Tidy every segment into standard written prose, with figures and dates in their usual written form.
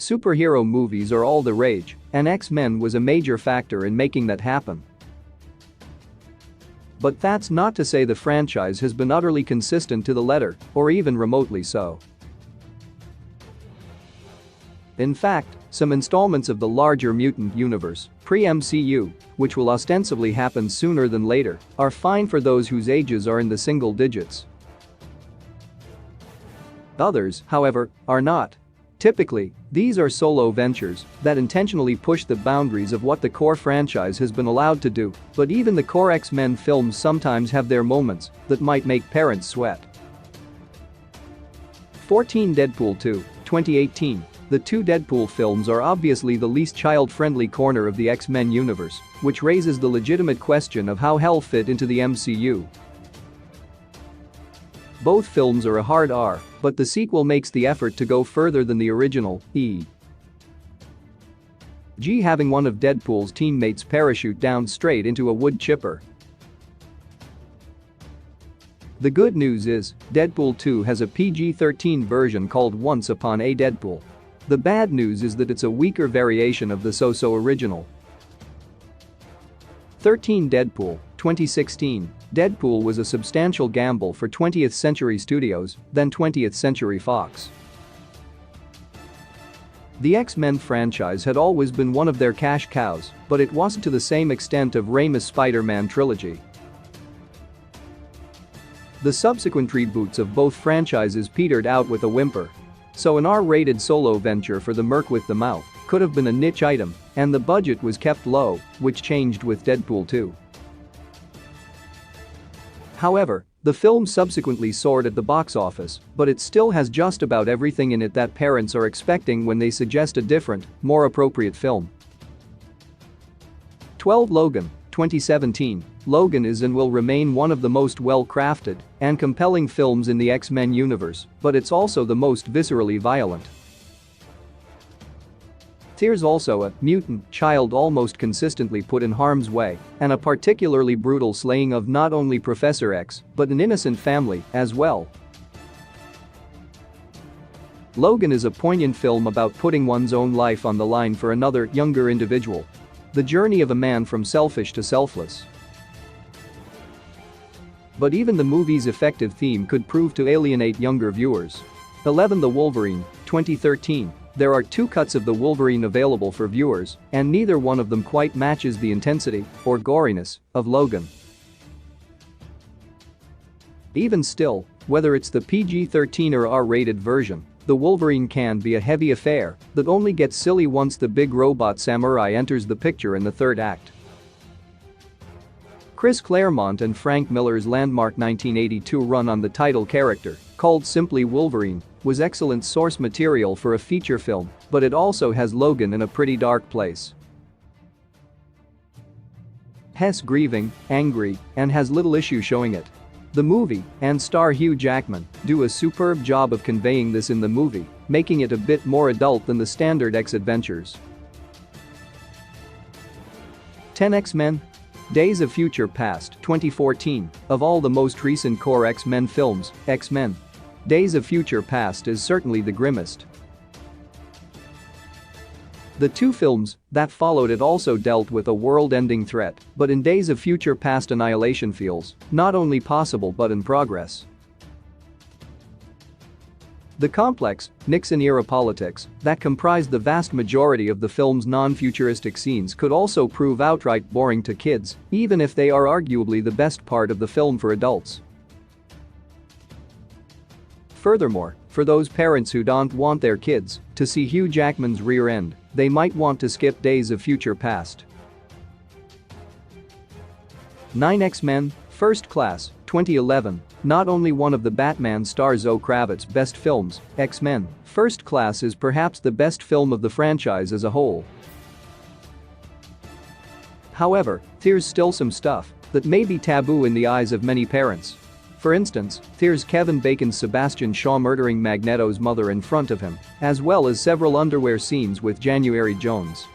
Superhero movies are all the rage, and X-Men was a major factor in making that happen. But that's not to say the franchise has been utterly consistent to the letter, or even remotely so. In fact, some installments of the larger mutant universe, pre-MCU, which will ostensibly happen sooner than later, are fine for those whose ages are in the single digits. Others, however, are not. Typically, these are solo ventures that intentionally push the boundaries of what the core franchise has been allowed to do, but even the core X-Men films sometimes have their moments that might make parents sweat. 14 Deadpool 2, 2018. The two Deadpool films are obviously the least child-friendly corner of the X-Men universe, which raises the legitimate question of how hell fit into the MCU. Both films are a hard R, but the sequel makes the effort to go further than the original, e.g. having one of Deadpool's teammates parachute down straight into a wood chipper. The good news is, Deadpool 2 has a PG-13 version called Once Upon a Deadpool. The bad news is that it's a weaker variation of the so-so original. 13 Deadpool, 2016. Deadpool was a substantial gamble for 20th Century Studios, then 20th Century Fox. The X-Men franchise had always been one of their cash cows, but it wasn't to the same extent of Raimi's Spider-Man trilogy. The subsequent reboots of both franchises petered out with a whimper. So an R-rated solo venture for the merc with the mouth could have been a niche item, and the budget was kept low, which changed with Deadpool 2. However, the film subsequently soared at the box office, but it still has just about everything in it that parents are expecting when they suggest a different, more appropriate film. 12 Logan, 2017. Logan is and will remain one of the most well-crafted and compelling films in the X-Men universe, but it's also the most viscerally violent. There's also a mutant child almost consistently put in harm's way, and a particularly brutal slaying of not only Professor X, but an innocent family as well. Logan is a poignant film about putting one's own life on the line for another, younger individual. The journey of a man from selfish to selfless. But even the movie's effective theme could prove to alienate younger viewers. 11 The Wolverine, 2013. There are two cuts of The Wolverine available for viewers, and neither one of them quite matches the intensity or goriness of Logan. Even still, whether it's the PG-13 or R-rated version, The Wolverine can be a heavy affair that only gets silly once the big robot samurai enters the picture in the third act. Chris Claremont and Frank Miller's landmark 1982 run on the title character, called simply Wolverine, was excellent source material for a feature film, but it also has Logan in a pretty dark place. Hess grieving, angry, and has little issue showing it. The movie and star Hugh Jackman do a superb job of conveying this in the movie, making it a bit more adult than the standard X adventures. 10 X-Men. Days of Future Past, 2014. Of all the most recent core X-Men films, X-Men. Days of Future Past is certainly the grimmest. The two films that followed it also dealt with a world-ending threat, but in Days of Future Past annihilation feels not only possible but in progress. The complex, Nixon-era politics that comprised the vast majority of the film's non-futuristic scenes could also prove outright boring to kids, even if they are arguably the best part of the film for adults. Furthermore, for those parents who don't want their kids to see Hugh Jackman's rear end, they might want to skip Days of Future Past. 9 X-Men, First Class, 2011. Not only one of the Batman star Zoe Kravitz's best films, X-Men, First Class is perhaps the best film of the franchise as a whole. However, there's still some stuff that may be taboo in the eyes of many parents. For instance, there's Kevin Bacon's Sebastian Shaw murdering Magneto's mother in front of him, as well as several underwear scenes with January Jones.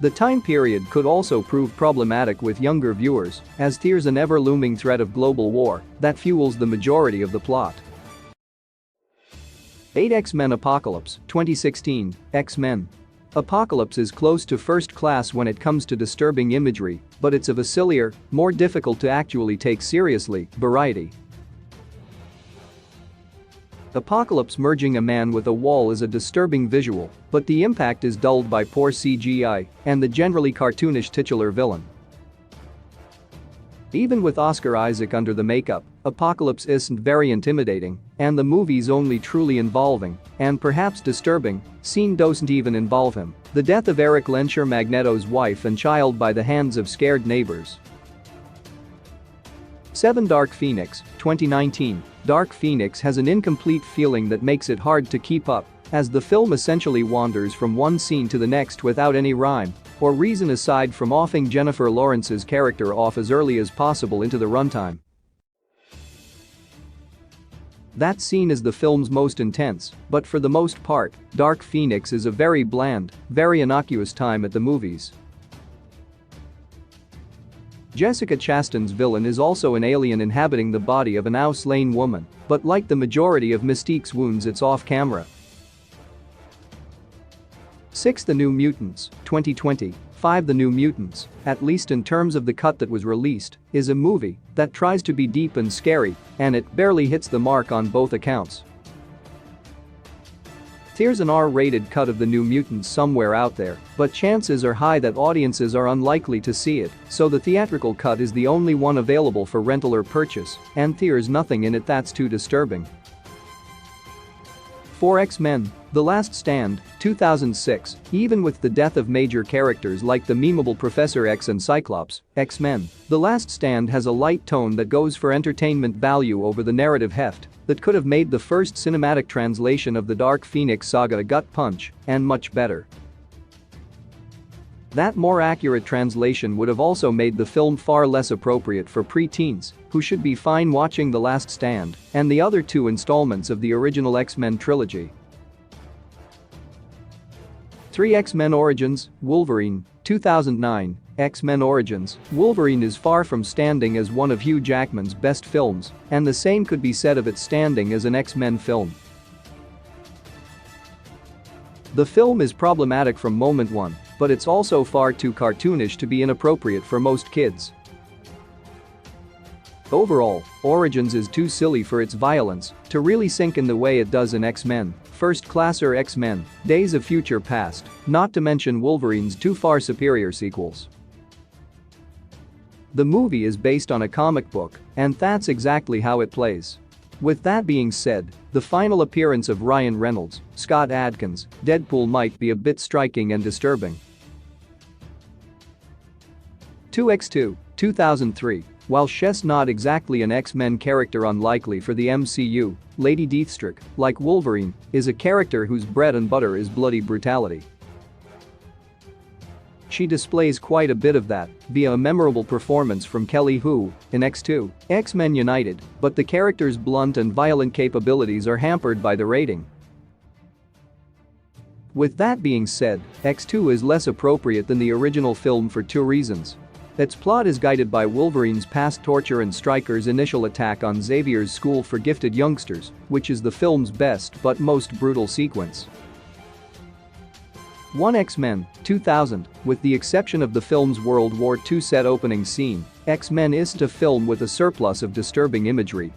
The time period could also prove problematic with younger viewers, as there's an ever-looming threat of global war that fuels the majority of the plot. 8 X-Men Apocalypse, 2016, X-Men. Apocalypse is close to first class when it comes to disturbing imagery, but it's of a sillier, more difficult to actually take seriously, variety. Apocalypse merging a man with a wall is a disturbing visual, but the impact is dulled by poor CGI and the generally cartoonish titular villain. Even with Oscar Isaac under the makeup, Apocalypse isn't very intimidating, and the movie's only truly involving, and perhaps disturbing, scene doesn't even involve him: the death of Erik Lehnsherr, Magneto's wife and child, by the hands of scared neighbors. 7 Dark Phoenix, 2019. Dark Phoenix has an incomplete feeling that makes it hard to keep up, as the film essentially wanders from one scene to the next without any rhyme or reason aside from offing Jennifer Lawrence's character off as early as possible into the runtime. That scene is the film's most intense, but for the most part, Dark Phoenix is a very bland, very innocuous time at the movies. Jessica Chastain's villain is also an alien inhabiting the body of a now slain woman, but like the majority of Mystique's wounds, it's off-camera. 6 The New Mutants, 2020. 5 The New Mutants, at least in terms of the cut that was released, is a movie that tries to be deep and scary, and it barely hits the mark on both accounts. There's an R-rated cut of The New Mutants somewhere out there, but chances are high that audiences are unlikely to see it, so the theatrical cut is the only one available for rental or purchase, and there's nothing in it that's too disturbing. 4 X-Men: The Last Stand, 2006. Even with the death of major characters like the memeable Professor X and Cyclops, X-Men: The Last Stand has a light tone that goes for entertainment value over the narrative heft that could have made the first cinematic translation of the Dark Phoenix saga a gut punch, and much better. That more accurate translation would have also made the film far less appropriate for pre-teens, who should be fine watching The Last Stand and the other 2 installments of the original X-Men trilogy. 3 X-Men Origins: Wolverine, 2009. X-Men Origins: Wolverine is far from standing as one of Hugh Jackman's best films, and the same could be said of its standing as an X-Men film. The film is problematic from moment one, but it's also far too cartoonish to be inappropriate for most kids. Overall, Origins is too silly for its violence to really sink in the way it does in X-Men: First Class or X-Men: Days of Future Past, not to mention Wolverine's 2 far superior sequels. The movie is based on a comic book, and that's exactly how it plays. With that being said, the final appearance of Ryan Reynolds, Scott Adkins, Deadpool might be a bit striking and disturbing. 2X2, 2003. While she's not exactly an X-Men character unlikely for the MCU, Lady Deathstroke, like Wolverine, is a character whose bread and butter is bloody brutality. She displays quite a bit of that via a memorable performance from Kelly Hu in X2, X-Men United, but the character's blunt and violent capabilities are hampered by the rating. With that being said, X2 is less appropriate than the original film for 2 reasons. Its plot is guided by Wolverine's past torture and Stryker's initial attack on Xavier's school for gifted youngsters, which is the film's best but most brutal sequence. 1 X-Men, 2000. With the exception of the film's World War II set opening scene, X-Men isn't a film with a surplus of disturbing imagery.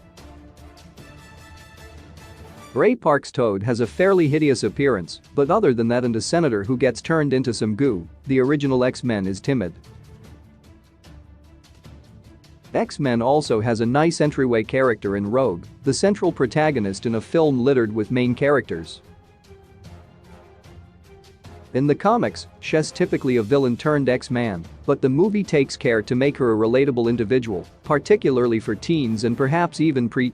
Ray Park's Toad has a fairly hideous appearance, but other than that and a senator who gets turned into some goo, the original X-Men is timid. X-Men also has a nice entryway character in Rogue, the central protagonist in a film littered with main characters. In the comics, she's typically a villain turned X-Man, but the movie takes care to make her a relatable individual, particularly for teens and perhaps even pre-